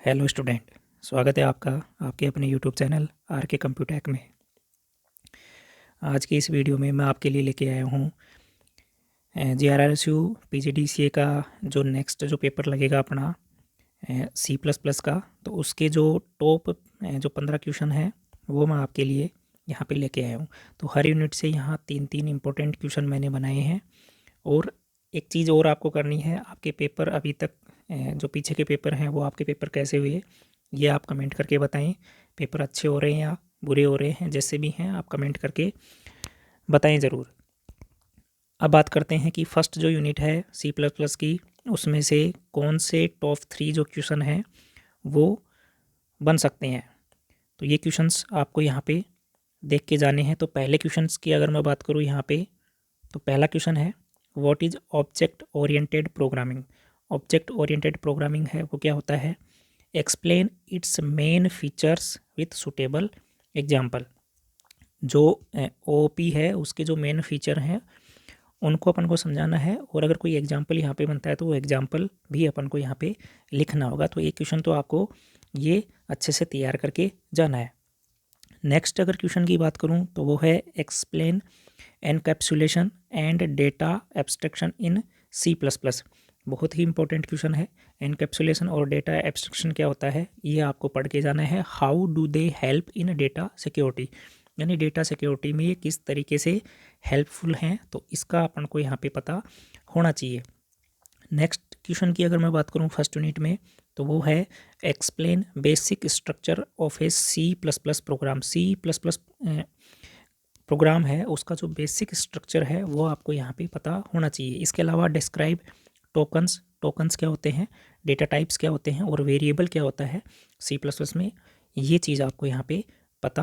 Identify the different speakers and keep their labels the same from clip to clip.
Speaker 1: Hello student, स्वागत है आपका आपके अपने यूट्यूब चैनल आर के कंप्यूटेक में। आज की इस वीडियो में मैं आपके लिए लेके आया हूँ JRRSU PGDCA का जो नेक्स्ट जो पेपर लगेगा अपना C++ का, तो उसके जो टॉप जो 15 क्वेश्चन हैं वो मैं आपके लिए यहाँ पे लेके आया हूँ। तो हर यूनिट से यहाँ तीन इंपॉर्टेंट क्वेश्चन मैंने बनाए हैं। और एक चीज़ और आपको करनी है, आपके पेपर अभी तक जो पीछे के पेपर हैं वो आपके पेपर कैसे हुए ये आप कमेंट करके बताएं। पेपर अच्छे हो रहे हैं या बुरे हो रहे हैं, जैसे भी हैं आप कमेंट करके बताएं ज़रूर। अब बात करते हैं कि फर्स्ट जो यूनिट है C++ की, उसमें से कौन से टॉप 3 जो क्वेश्चन हैं वो बन सकते हैं। तो ये क्वेश्चंस आपको यहाँ पे देख के जाने हैं। तो पहले क्वेश्चंस की अगर मैं बात करूँ यहाँ पे, तो पहला क्वेश्चन है what is object oriented programming. Object oriented programming है वो क्या होता है, explain it's main features with suitable example. जो OOP है उसके जो मेन फीचर हैं उनको अपन को समझाना है, और अगर कोई एग्जाम्पल यहाँ पे बनता है तो वो एग्जाम्पल भी अपन को यहाँ पे लिखना होगा। तो एक क्वेश्चन तो आपको ये अच्छे से तैयार करके जाना है। नेक्स्ट अगर क्वेश्चन की बात करूँ तो वो है explain encapsulation and data abstraction in C++। बहुत ही इंपॉर्टेंट क्वेश्चन है। एनकैप्सुलेशन और डेटा एब्स्ट्रैक्शन क्या होता है ये आपको पढ़ के जाना है। How do they help in data security, यानी डेटा सिक्योरिटी में ये किस तरीके से हेल्पफुल हैं, तो इसका अपन को यहाँ पे पता होना चाहिए। नेक्स्ट क्वेश्चन की अगर मैं बात करूँ फर्स्ट यूनिट में, तो वो है explain basic structure of a C++ program. C++ program है उसका जो बेसिक स्ट्रक्चर है वो आपको यहाँ पे पता होना चाहिए। इसके अलावा डिस्क्राइब टोकन्स, टोकन्स क्या होते हैं, डेटा टाइप्स क्या होते हैं, और वेरिएबल क्या होता है C++ में, ये चीज़ आपको यहाँ पे पता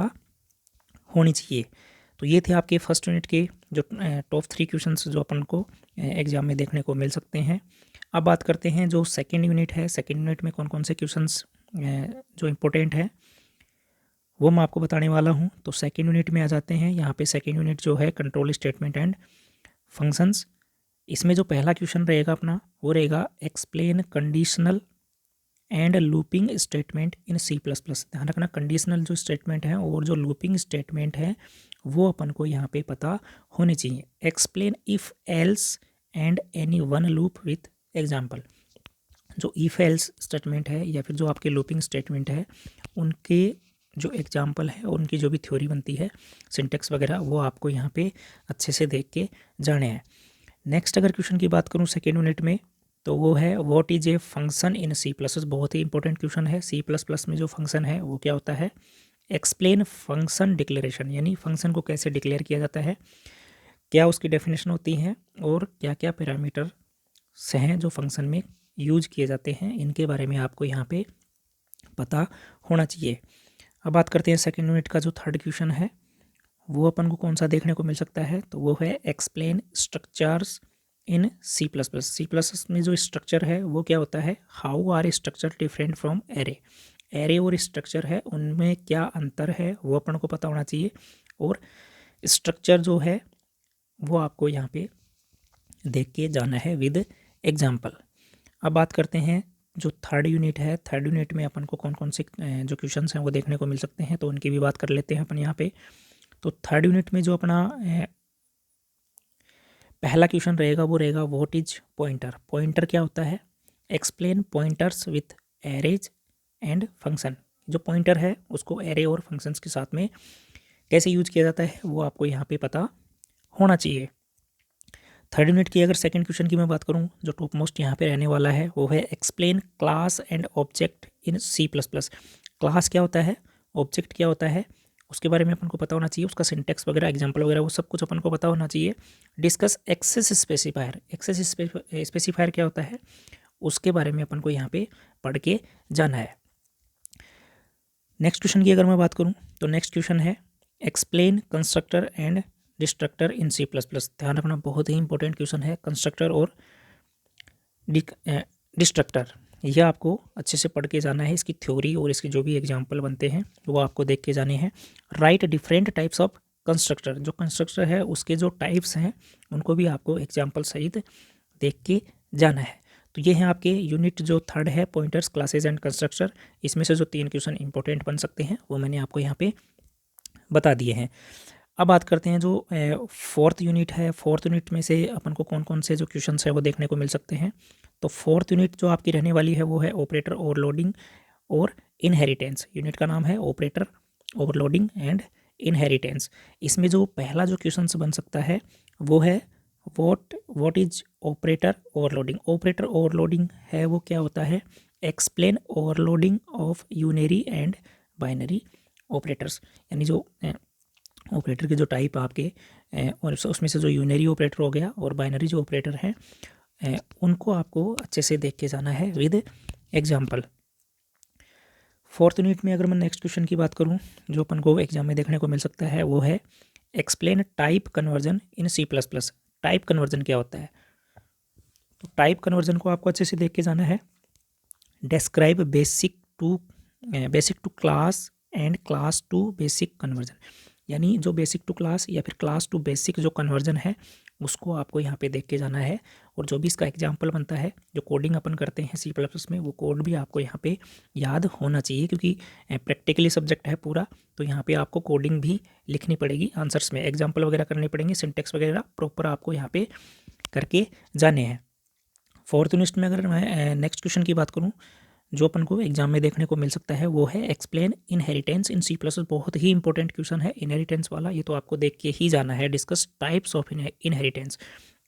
Speaker 1: होनी चाहिए। तो ये थे आपके फर्स्ट यूनिट के जो टॉप 3 क्वेश्चंस जो अपन को एग्जाम में देखने को मिल सकते हैं। अब बात करते हैं जो सेकेंड यूनिट है। सेकेंड यूनिट में कौन कौन से क्वेश्चंस जो इम्पोर्टेंट हैं वो मैं आपको बताने वाला हूँ। तो सेकेंड यूनिट में आ जाते हैं। यहाँ पे सेकेंड यूनिट जो है कंट्रोल स्टेटमेंट एंड फंक्शंस। इसमें जो पहला क्वेश्चन रहेगा अपना वो रहेगा explain conditional and looping statement in C++। ध्यान रखना, कंडीशनल जो स्टेटमेंट है और जो लूपिंग स्टेटमेंट है वो अपन को यहाँ पे पता होनी चाहिए। Explain if else and any one loop with example. जो इफ़ एल्स स्टेटमेंट है या फिर जो आपके लूपिंग स्टेटमेंट है उनके जो एग्जाम्पल है और उनकी जो भी थ्योरी बनती है, सिंटेक्स वगैरह, वो आपको यहाँ पे अच्छे से देख के जाने हैं। नेक्स्ट अगर क्वेश्चन की बात करूँ सेकेंड यूनिट में, तो वो है what is a function in C++। बहुत ही इंपॉर्टेंट क्वेश्चन है। C++ में जो फंक्शन है वो क्या होता है, एक्सप्लेन फंक्शन डिक्लेरेशन, यानी फंक्शन को कैसे डिक्लेयर किया जाता है, क्या उसकी डेफिनेशन होती है, और क्या क्या पैरामीटर से हैं जो फंक्शन में यूज किए जाते हैं, इनके बारे में आपको यहाँ पे पता होना चाहिए। अब बात करते हैं सेकेंड यूनिट का जो थर्ड क्वेश्चन है वो अपन को कौन सा देखने को मिल सकता है, तो वो है एक्सप्लेन स्ट्रक्चर्स इन C++। में जो स्ट्रक्चर है वो क्या होता है, how are structure different from array. Array और स्ट्रक्चर है उनमें क्या अंतर है वो अपन को पता होना चाहिए, और स्ट्रक्चर जो है वो आपको यहाँ पे देख के जाना है विद एग्जाम्पल। अब बात करते हैं जो थर्ड यूनिट है। थर्ड यूनिट में अपन को कौन कौन से जो क्वेश्चंस हैं वो देखने को मिल सकते हैं, तो उनकी भी बात कर लेते हैं अपन यहाँ पे। तो थर्ड यूनिट में जो अपना पहला क्वेश्चन रहेगा वो रहेगा व्हाट इज पॉइंटर। पॉइंटर क्या होता है, explain pointers with arrays and function. जो पॉइंटर है उसको एरे और फंक्शंस के साथ में कैसे यूज किया जाता है वो आपको यहाँ पे पता होना चाहिए। थर्ड यूनिट की अगर सेकंड क्वेश्चन की मैं बात करूँ, जो टॉप मोस्ट यहाँ पे रहने वाला है वो है explain class and object in C++। Class क्या होता है, ऑब्जेक्ट क्या होता है, उसके बारे में अपन को पता होना चाहिए। उसका सिंटेक्स वगैरह, एग्जाम्पल वगैरह, वो सब कुछ अपन को पता होना चाहिए। Discuss access specifier. Access specifier क्या होता है उसके बारे में अपन को यहाँ पे पढ़ के जाना है। नेक्स्ट क्वेश्चन की अगर मैं बात करूँ तो नेक्स्ट क्वेश्चन है explain constructor and destructor in C++। ध्यान रखना, बहुत ही इंपॉर्टेंट क्वेश्चन है। कंस्ट्रक्टर और डिस्ट्रक्टर यह आपको अच्छे से पढ़ के जाना है। इसकी थ्योरी और इसके जो भी एग्जाम्पल बनते हैं वो आपको देख के जाने हैं। Right different types of constructor. जो कंस्ट्रक्टर है उसके जो टाइप्स हैं उनको भी आपको एग्जाम्पल सहित देख के जाना है। तो ये हैं आपके यूनिट जो थर्ड है पॉइंटर्स, क्लासेज एंड कंस्ट्रक्टर। इसमें से जो 3 क्वेश्चन इंपॉर्टेंट बन सकते हैं वो मैंने आपको यहाँ पे बता दिए हैं। अब बात करते हैं जो फोर्थ यूनिट है। फोर्थ यूनिट में से अपन को कौन कौन से जो क्वेश्चन है वो देखने को मिल सकते हैं। तो फोर्थ यूनिट जो आपकी रहने वाली है वो है ऑपरेटर ओवरलोडिंग और इनहेरिटेंस। यूनिट का नाम है ऑपरेटर ओवरलोडिंग एंड इनहेरिटेंस। इसमें जो पहला जो क्वेश्चन बन सकता है वो है what is operator overloading. Operator overloading है वो क्या होता है, explain overloading of unary and binary operators. यानी जो ऑपरेटर के जो टाइप आपके और उसमें से जो यूनरी ऑपरेटर हो गया और बाइनरी जो ऑपरेटर है उनको आपको अच्छे से देख के जाना है विद एग्जाम्पल। फोर्थ यूनिट में अगर मैं नेक्स्ट क्वेश्चन की बात करूं जो अपन को एग्जाम में देखने को मिल सकता है वो है explain type conversion in C++। Type conversion क्या होता है, तो टाइप कन्वर्जन को आपको अच्छे से देख के जाना है। Describe basic to class and class to basic conversion. यानी जो बेसिक टू क्लास या फिर क्लास टू बेसिक जो कन्वर्जन है उसको आपको यहाँ पे देख के जाना है। और जो भी इसका एग्जाम्पल बनता है, जो कोडिंग अपन करते हैं C++ में, वो कोड भी आपको यहाँ पे याद होना चाहिए क्योंकि प्रैक्टिकली सब्जेक्ट है पूरा। तो यहाँ पे आपको कोडिंग भी लिखनी पड़ेगी, आंसर्स में एग्जाम्पल वगैरह करने पड़ेंगे, सिंटेक्स वगैरह प्रॉपर आपको यहाँ पे करके जाने हैं। फोर्थ यूनिट में अगर मैं नेक्स्ट क्वेश्चन की बात करूँ जो अपन को एग्जाम में देखने को मिल सकता है वो है एक्सप्लेन इनहेरिटेंस इन C++। बहुत ही इंपॉर्टेंट क्वेश्चन है इनहेरिटेंस वाला, ये तो आपको देख के ही जाना है। Discuss types of inheritance.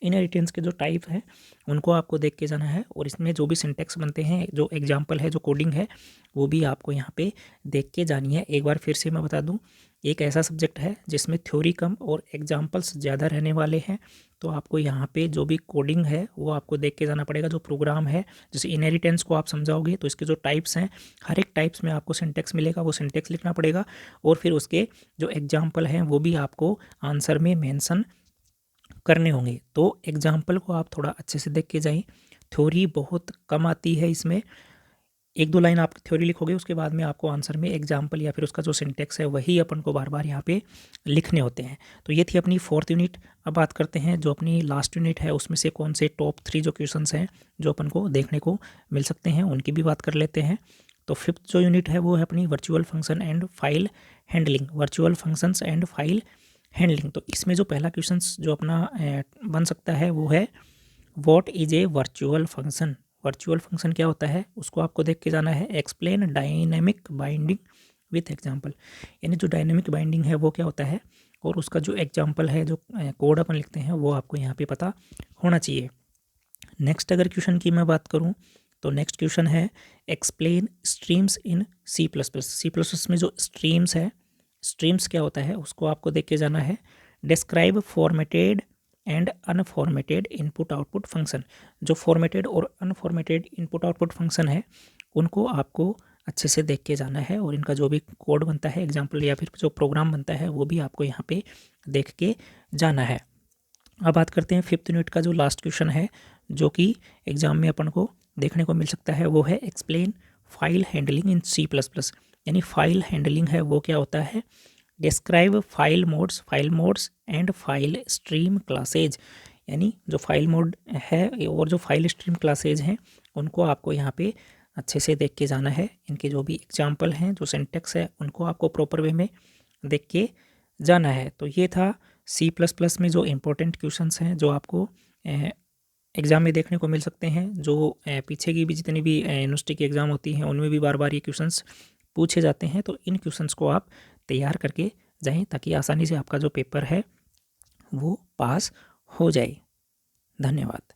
Speaker 1: Inheritance के जो टाइप हैं उनको आपको देख के जाना है और इसमें जो भी सिंटेक्स बनते हैं, जो एग्जाम्पल है, जो कोडिंग है, वो भी आपको यहाँ पे देख के जानी है। एक बार फिर से मैं बता दूँ, एक ऐसा सब्जेक्ट है जिसमें थ्योरी कम और एग्जाम्पल्स ज़्यादा रहने वाले हैं। तो आपको यहाँ पे जो भी कोडिंग है वो आपको देख के जाना पड़ेगा। जो प्रोग्राम है, जैसे इनहेरिटेंस को आप समझाओगे तो इसके जो टाइप्स हैं, हर एक टाइप्स में आपको सिंटेक्स मिलेगा, वो सिंटेक्स लिखना पड़ेगा और फिर उसके जो एग्जाम्पल हैं वो भी आपको आंसर में मेंशन करने होंगे। तो एग्जाम्पल को आप थोड़ा अच्छे से देख के जाएं। थ्योरी बहुत कम आती है इसमें, 1-2 लाइन आप थ्योरी लिखोगे, उसके बाद में आपको आंसर में एग्जाम्पल या फिर उसका जो सिंटेक्स है वही अपन को बार बार यहाँ पे लिखने होते हैं। तो ये थी अपनी फोर्थ यूनिट। अब बात करते हैं जो अपनी लास्ट यूनिट है उसमें से कौन से टॉप 3 जो क्वेश्चंस हैं जो अपन को देखने को मिल सकते हैं उनकी भी बात कर लेते हैं। तो फिफ्थ जो यूनिट है वो है अपनी virtual function and file handling. Virtual functions and file handling. तो इसमें जो पहला क्वेश्चन जो अपना बन सकता है वो है what is a virtual function. Virtual function क्या होता है उसको आपको देख के जाना है। Explain dynamic binding with example. यानी जो डायनेमिक बाइंडिंग है वो क्या होता है और उसका जो एग्जाम्पल है, जो कोड अपन लिखते हैं, वो आपको यहाँ पे पता होना चाहिए। नेक्स्ट अगर क्वेश्चन की मैं बात करूँ तो नेक्स्ट क्वेश्चन है एक्सप्लेन स्ट्रीम्स इन C++। में जो स्ट्रीम्स है, स्ट्रीम्स क्या होता है उसको आपको देख के जाना है। Describe formatted and unformatted input output function. जो फॉर्मेटेड और अनफॉर्मेटेड इनपुट आउटपुट फंक्शन है उनको आपको अच्छे से देख के जाना है और इनका जो भी कोड बनता है, एग्जाम्पल या फिर जो प्रोग्राम बनता है, वो भी आपको यहाँ पे देख के जाना है। अब बात करते हैं फिफ्थ यूनिट का जो लास्ट क्वेश्चन है जो कि एग्जाम में अपन को देखने को मिल सकता है वो है explain file handling in C++। यानी फाइल हैंडलिंग है वो क्या होता है। Describe file modes and file stream classes. यानी जो फाइल मोड है और जो फाइल स्ट्रीम क्लासेज हैं उनको आपको यहाँ पे अच्छे से देख के जाना है। इनके जो भी एग्जाम्पल हैं, जो सिंटेक्स है, उनको आपको प्रॉपर वे में देख के जाना है। तो ये था C++ में जो इम्पोर्टेंट क्वेश्चंस हैं जो आपको एग्ज़ाम में देखने को मिल सकते हैं। जो पीछे की भी जितनी भी यूनिवर्सिटी की एग्ज़ाम होती हैं उनमें भी बार बार ये क्वेश्चंस पूछे जाते हैं। तो इन क्वेश्चंस को आप तैयार करके जाएं ताकि आसानी से आपका जो पेपर है वो पास हो जाए। धन्यवाद।